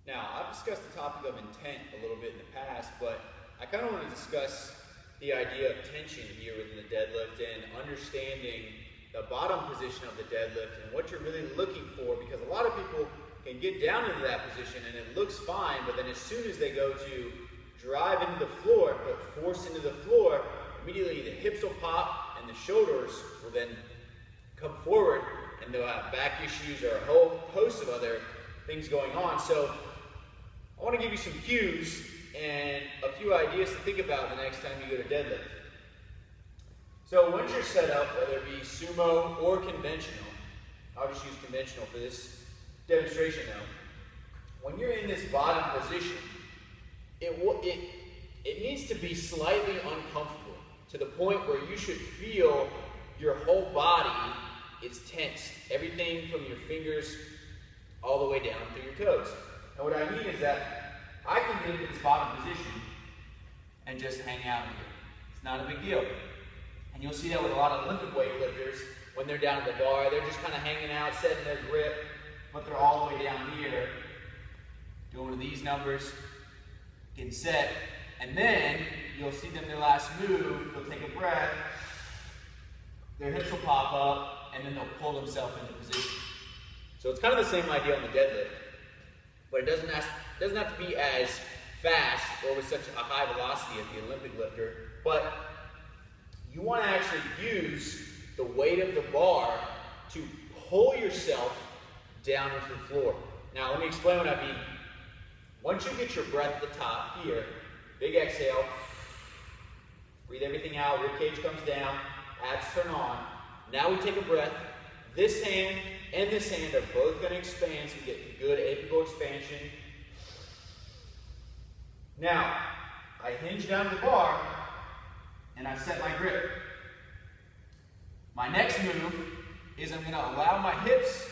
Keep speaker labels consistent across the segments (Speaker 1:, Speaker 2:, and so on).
Speaker 1: Now, I've discussed the topic of intent a little bit in the past, but I kind of want to discuss the idea of tension here within the deadlift and understanding the bottom position of the deadlift and what you're really looking for, because a lot of people can get down into that position and it looks fine, but then as soon as they go to drive into the floor, put force into the floor, immediately the hips will pop and the shoulders will then come forward and they'll have back issues or a whole host of other things going on. So I want to give you some cues and a few ideas to think about the next time you go to deadlift. So once you're set up, whether it be sumo or conventional, I'll just use conventional for this demonstration now. When you're in this bottom position, it needs to be slightly uncomfortable to the point where you should feel your whole body is tensed. Everything from your fingers all the way down through your toes. And what I mean is that I can get into this bottom position and just hang out here. It's not a big deal. And you'll see that with a lot of Olympic weightlifters. When they're down at the bar, they're just kind of hanging out, setting their grip, but they're all the way down here, doing one of these numbers, getting set, and then you'll see them their last move, they'll take a breath, their hips will pop up, and then they'll pull themselves into position. So it's kind of the same idea on the deadlift, but it doesn't have to be as fast or with such a high velocity as the Olympic lifter, but you want to actually use the weight of the bar to pull yourself down into the floor. Now let me explain what I mean. Once you get your breath at the top here, big exhale, breathe everything out, rib cage comes down, abs turn on. Now we take a breath. This hand and this hand are both going to expand, so we get good apical expansion. Now, I hinge down the bar and I set my grip. My next move is I'm going to allow my hips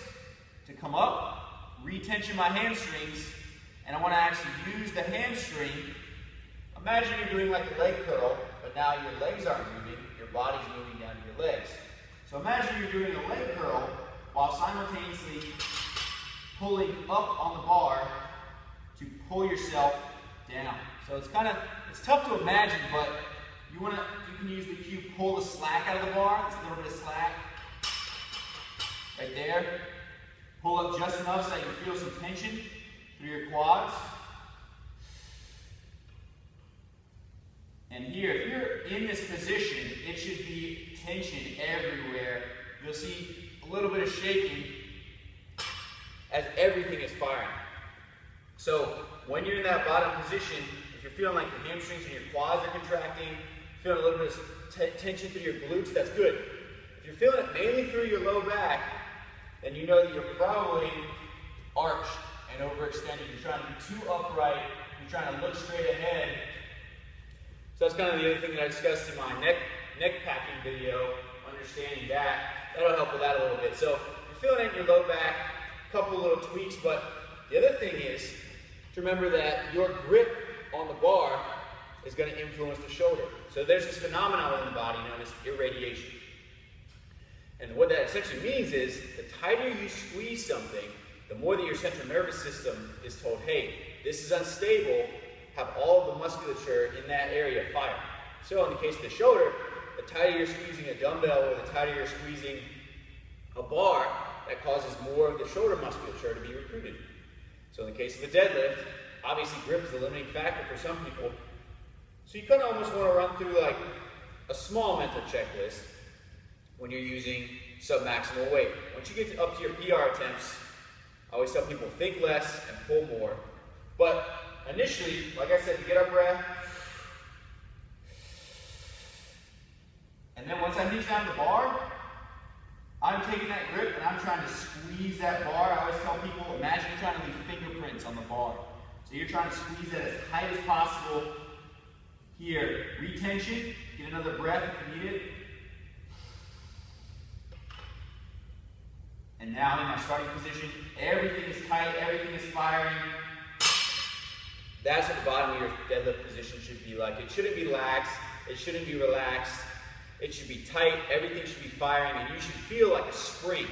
Speaker 1: to come up, retension my hamstrings, and I want to actually use the hamstring. Imagine you're doing like a leg curl, but now your legs aren't moving, your body's moving down to your legs. So imagine you're doing a leg curl while simultaneously pulling up on the bar to pull yourself down. So it's tough to imagine, but you can use the cue pull the slack out of the bar. It's a little bit of slack right there. Pull up just enough so that you feel some tension through your quads. And here, if you're in this position, it should be tension everywhere. You'll see a little bit of shaking as everything is firing. So when you're in that bottom position, if you're feeling like your hamstrings and your quads are contracting, feeling a little bit of tension through your glutes, that's good. If you're feeling it mainly through your low back, then you know that you're probably arched and overextended. You're trying to be too upright. You're trying to look straight ahead. So that's kind of the other thing that I discussed in my neck packing video, understanding that. That'll help with that a little bit. So if you're feeling it in your low back, a couple little tweaks, but the other thing is to remember that your grip on the bar is going to influence the shoulder. So there's this phenomenon in the body known as irradiation. And what that essentially means is the tighter you squeeze something, the more that your central nervous system is told, hey, this is unstable, have all of the musculature in that area fire. So in the case of the shoulder, the tighter you're squeezing a dumbbell or the tighter you're squeezing a bar, that causes more of the shoulder musculature to be recruited. So in the case of the deadlift, obviously grip is the limiting factor for some people. So you kind of almost want to run through like a small mental checklist when you're using submaximal weight. Once you get up to your PR attempts, I always tell people think less and pull more. But initially, like I said, you get our breath. And then once I hinge down the bar, I'm taking that grip and I'm trying to squeeze that bar. I always tell people, imagine you're trying to leave fingerprints on the bar. So you're trying to squeeze that as tight as possible. Here, retention, get another breath if you need it. And now in my starting position, everything is tight, everything is firing. That's what the bottom of your deadlift position should be like. It shouldn't be lax, it shouldn't be relaxed. It should be tight, everything should be firing, and you should feel like a spring.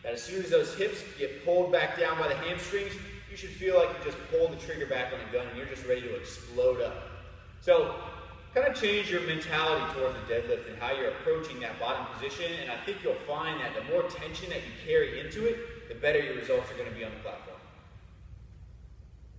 Speaker 1: That as soon as those hips get pulled back down by the hamstrings, you should feel like you just pulled the trigger back on a gun and you're just ready to explode up. So kind of change your mentality towards the deadlift and how you're approaching that bottom position, and I think you'll find that the more tension that you carry into it, the better your results are going to be on the platform.